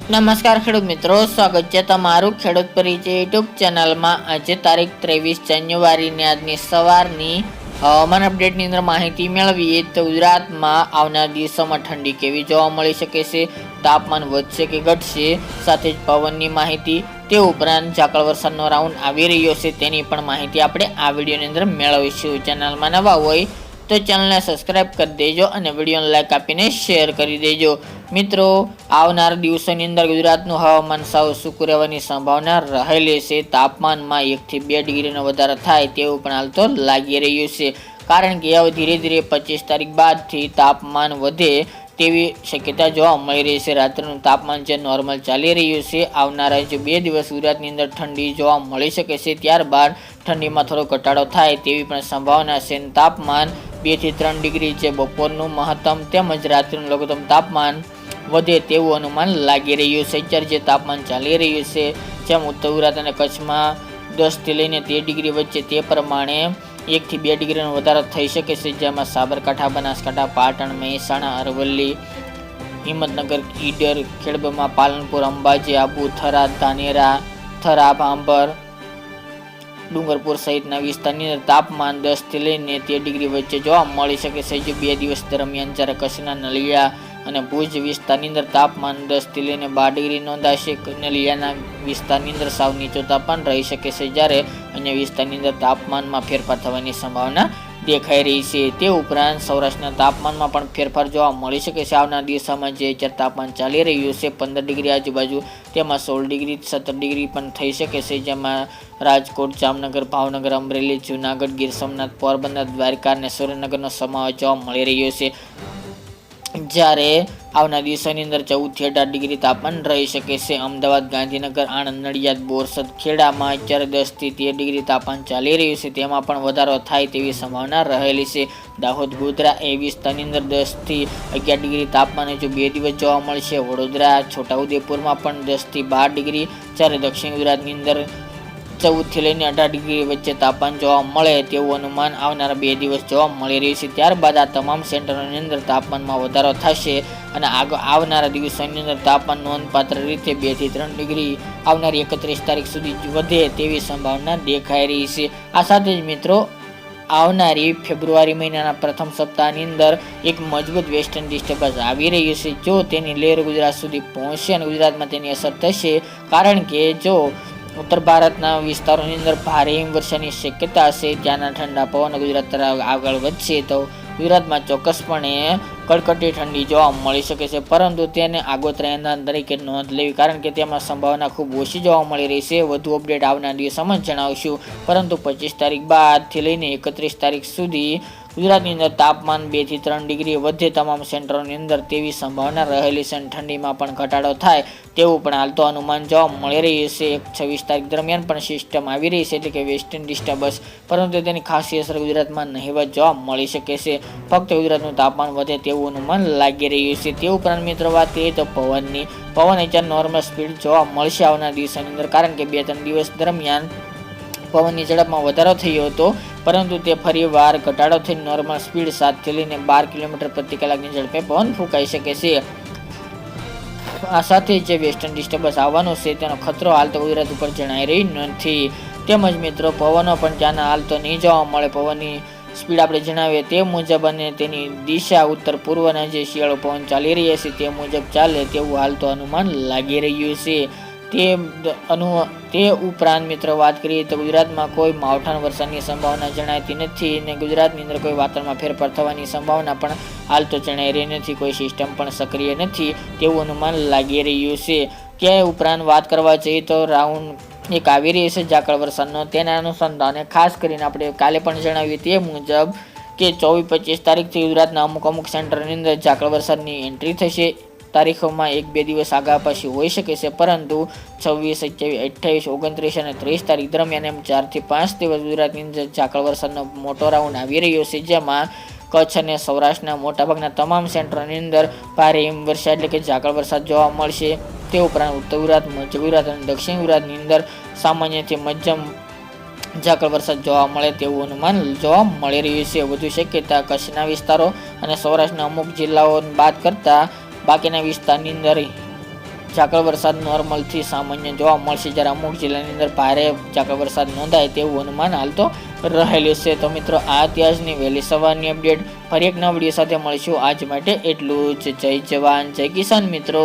નમસ્કાર ખેડૂત મિત્રો, સ્વાગત છે તમારું ખેડૂત પરિચય યુટ્યુબ ચેનલમાં। આજે તારીખ 23 જાન્યુઆરીની આજની સવારની હવામાન અપડેટની અંદર માહિતી મેળવીએ તો ગુજરાતમાં આવનાર દિવસોમાં ઠંડી કેવી જોવા મળી શકે છે, તાપમાન વધશે કે ઘટશે, સાથે જ પવનની માહિતી, તે ઉપરાંત ઝાકળ વરસાદનો રાઉન્ડ આવી રહ્યો છે તેની પણ માહિતી આપણે આ વિડીયોની અંદર મેળવીશું। ચેનલમાં નવા હોય તો ચેનલને સબસ્ક્રાઇબ કરી દેજો અને વિડીયોને લાઈક આપીને શેર કરી દેજો। મિત્રો, આવનાર દિવસોની અંદર ગુજરાતનું હવામાન સાવ સૂકું રહેવાની સંભાવના રહેલી છે। તાપમાનમાં 1 થી 2 ડિગ્રીનો વધારો થાય તેવું પણ હાલ તો લાગી રહ્યું છે, કારણ કે હવે ધીરે ધીરે 25 તારીખ બાદથી તાપમાન વધે તેવી શક્યતા જોવા મળી રહી છે। રાત્રિનું તાપમાન જે નોર્મલ ચાલી રહ્યું છે, આવનારા જે 2 દિવસ ગુજરાતની અંદર ઠંડી જોવા મળી શકે છે, ત્યારબાદ ઠંડીમાં થોડો ઘટાડો થાય તેવી પણ સંભાવના છે। તાપમાન 2 થી 3 ડિગ્રી જે બપોરનું મહત્તમ તેમજ રાત્રિનું લઘુત્તમ તાપમાન વધે તેવું અનુમાન લાગી રહ્યું છે। અત્યારે જે તાપમાન ચાલી રહ્યું છે, જેમ ઉત્તર ગુજરાત અને કચ્છમાં 10 થી લઈને 13 ડિગ્રી વચ્ચે, તે પ્રમાણે 1 થી 2 ડિગ્રીનો વધારો થઈ શકે છે, જેમાં સાબરકાંઠા, બનાસકાંઠા, પાટણ, મહેસાણા, અરવલ્લી, હિંમતનગર, ઈડર, ખેડબ્રહ્મા, પાલનપુર, અંબાજી, આબુ, થરાદ, ધાનેરા, થરા, ભાંભર, ડુંગરપુર સહિતના વિસ્તારની અંદર તાપમાન 10 થી લઈને 13 ડિગ્રી વચ્ચે જોવા મળી શકે છે। જે 2 દિવસ દરમિયાન જ્યારે કચ્છના નલિયા અને ભુજ વિસ્તારની અંદર તાપમાન 10 થી લઈને 12 ડિગ્રી નોંધાશે। નલિયાના વિસ્તારની અંદર સાવ નીચું તાપમાન રહી શકે છે, જ્યારે અન્ય વિસ્તારની અંદર તાપમાનમાં ફેરફાર થવાની સંભાવના દેખાઈ રહી છે। તે ઉપરાંત સૌરાષ્ટ્રના તાપમાનમાં પણ ફેરફાર જોવા મળી શકે છે। આવનાર દિવસોમાં જે અત્યારે તાપમાન ચાલી રહ્યું છે 15 ડિગ્રી આજુબાજુ, તેમાં 16 ડિગ્રી 17 ડિગ્રી પણ થઈ શકે છે, જેમાં રાજકોટ, જામનગર, ભાવનગર, અમરેલી, જૂનાગઢ, ગીર સોમનાથ, પોરબંદર, દ્વારકા અને સુરેન્દ્રનગરનો સમાવેશ જોવા મળી રહ્યો છે। જ્યારે આવનાર દિવસોની અંદર 14 થી 18 ડિગ્રી તાપમાન રહી શકે છે। અમદાવાદ, ગાંધીનગર, આણંદ, નડિયાદ, બોરસદ, ખેડામાં અત્યારે 10 થી 13 ડિગ્રી તાપમાન ચાલી રહ્યું છે, તેમાં પણ વધારો થાય તેવી સંભાવના રહેલી છે। દાહોદ, ગોધરા એ વિસ્તારની અંદર 10 થી 11 ડિગ્રી તાપમાન હજુ 2 દિવસ જોવા મળશે। વડોદરા, છોટાઉદેપુરમાં પણ 10 થી 12 ડિગ્રી, જ્યારે દક્ષિણ ગુજરાતની અંદર 14 થી લઈને 18 ડિગ્રી વચ્ચે તાપમાન જોવા મળે તેવું અનુમાન આવનારા 2 દિવસ જોવા મળી રહ્યું છે। ત્યારબાદ આ તમામ સેન્ટરોની અંદર તાપમાનમાં વધારો થશે અને આવનારા દિવસોની અંદર તાપમાન નોંધપાત્ર રીતે 2 થી 3 ડિગ્રી આવનારી 31 તારીખ સુધી વધે તેવી સંભાવના દેખાઈ રહી છે। આ સાથે જ મિત્રો, આવનારી ફેબ્રુઆરી મહિનાના પ્રથમ સપ્તાહની અંદર એક મજબૂત વેસ્ટર્ન ડિસ્ટર્બન્સ આવી રહ્યું છે। જો તેની લહેર ગુજરાત સુધી પહોંચશે અને ગુજરાતમાં તેની અસર થશે, કારણ કે જો ઉત્તર ભારતના વિસ્તારોની અંદર ભારે હિમવર્ષાની શક્યતા હશે, ત્યાંના ઠંડા પવન ગુજરાત તરફ આગળ વધશે તો ગુજરાતમાં ચોક્કસપણે કડકડતી ઠંડી જોવા મળી શકે છે, પરંતુ તેને આગોતરા એંધાણ તરીકે નોંધ લેવી, કારણ કે તેમાં સંભાવના ખૂબ ઓછી જોવા મળી રહી છે। વધુ અપડેટ આવનાર દિવસોમાં જણાવશું, પરંતુ 25 તારીખ બાદથી લઈને 31 તારીખ સુધી ગુજરાતની અંદર તાપમાન 2 થી 3 ડિગ્રી વધે તમામ સેન્ટરોની અંદર તેવી સંભાવના રહેલી છે અને ઠંડીમાં પણ ઘટાડો થાય તેવું પણ હાલ તો અનુમાન જોવા મળી રહ્યું છે। 26 તારીખ દરમિયાન પણ સિસ્ટમ આવી રહી છે, એટલે કે વેસ્ટર્ન ડિસ્ટર્બન્સ, પરંતુ તેની ખાસી અસર ગુજરાતમાં નહિવત જોવા મળી શકે છે। ફક્ત ગુજરાતનું તાપમાન વધે તેવું અનુમાન લાગી રહ્યું છે। તે ઉપરાંત મિત્રો વાત કરીએ તો પવન અત્યારે નોર્મલ સ્પીડ જોવા મળશે આવનાર દિવસોની અંદર, કારણ કે 2-3 દિવસ દરમિયાન પવનની ઝડપમાં વધારો થયો હતો, પરંતુ તે ફરી વાર ઘટાડો થઈ નોર્મલ સ્પીડ 7 થી લઈને 12 કિલોમીટર પ્રતિ કલાકની ઝડપે પવન ફૂંકાઈ શકે છે। આ સાથે જે વેસ્ટર્ન ડિસ્ટર્બન્સ આવવાનો છે તેનો ખતરો હાલ તો ગુજરાત ઉપર જણાઈ રહી નથી। તેમજ મિત્રો, પવનો પણ ત્યાંના હાલ તો નહીં જોવા મળે। પવનની સ્પીડ આપણે જણાવીએ તે મુજબ અને તેની દિશા ઉત્તર પૂર્વના જે શિયાળો પવન ચાલી રહ્યા છે તે મુજબ ચાલે તેવું હાલ તો અનુમાન લાગી રહ્યું છે। તે ઉપરાંત મિત્રો વાત કરીએ તો ગુજરાતમાં કોઈ માવઠાન વરસાદની સંભાવના જણાતી નથી અને ગુજરાતની અંદર કોઈ વાતાવરણમાં ફેરફાર થવાની સંભાવના પણ હાલ તો જણાઈ રહી નથી। કોઈ સિસ્ટમ પણ સક્રિય નથી તેવું અનુમાન લાગી રહ્યું છે। તે ઉપરાંત વાત કરવા જઈએ તો રાઉન્ડ એક આવી રહી છે ઝાકળ વરસાદનો, તેના અનુસંધાને ખાસ કરીને આપણે કાલે પણ જણાવ્યું તે મુજબ કે 24-25 તારીખથી ગુજરાતના અમુક સેન્ટરની અંદર ઝાકળ વરસાદની એન્ટ્રી થશે। તારીખોમાં 1-2 દિવસ આગા પાછી હોઈ શકે છે, પરંતુ 26, 27, 28, 29 અને 30 તારીખ દરમિયાન એમ 4 થી 5 દિવસ ગુજરાતની અંદર ઝાકળ વરસાદનો મોટો રાઉન્ડ આવી રહ્યો છે, જેમાં કચ્છ અને સૌરાષ્ટ્રના મોટાભાગના તમામ સેન્ટરોની અંદર ભારે હિમવર્ષા એટલે કે ઝાકળ વરસાદ જોવા મળશે। તે ઉપરાંત ઉત્તર ગુજરાત, મધ્ય ગુજરાત અને દક્ષિણ ગુજરાતની અંદર સામાન્યથી મધ્યમ ઝાકળ વરસાદ જોવા મળે તેવું અનુમાન જોવા મળી રહ્યું છે। વધુ શક્યતા કચ્છના વિસ્તારો અને સૌરાષ્ટ્રના અમુક જિલ્લાઓ બાદ કરતા બાકીના વિસ્તારની અંદર ઝાકળ વરસાદ નોર્મલથી સામાન્ય જોવા મળશે, જ્યારે અમુક જિલ્લાની અંદર ભારે ઝાકળ વરસાદ નોંધાય તેવું અનુમાન હાલ તો રહેલું છે. તો મિત્રો આ અત્યારની વહેલી સવારની અપડેટ. ફરી એક નવા વિડીયો સાથે મળીશું. આજ માટે એટલું જ. જય જવાન જય કિસાન મિત્રો.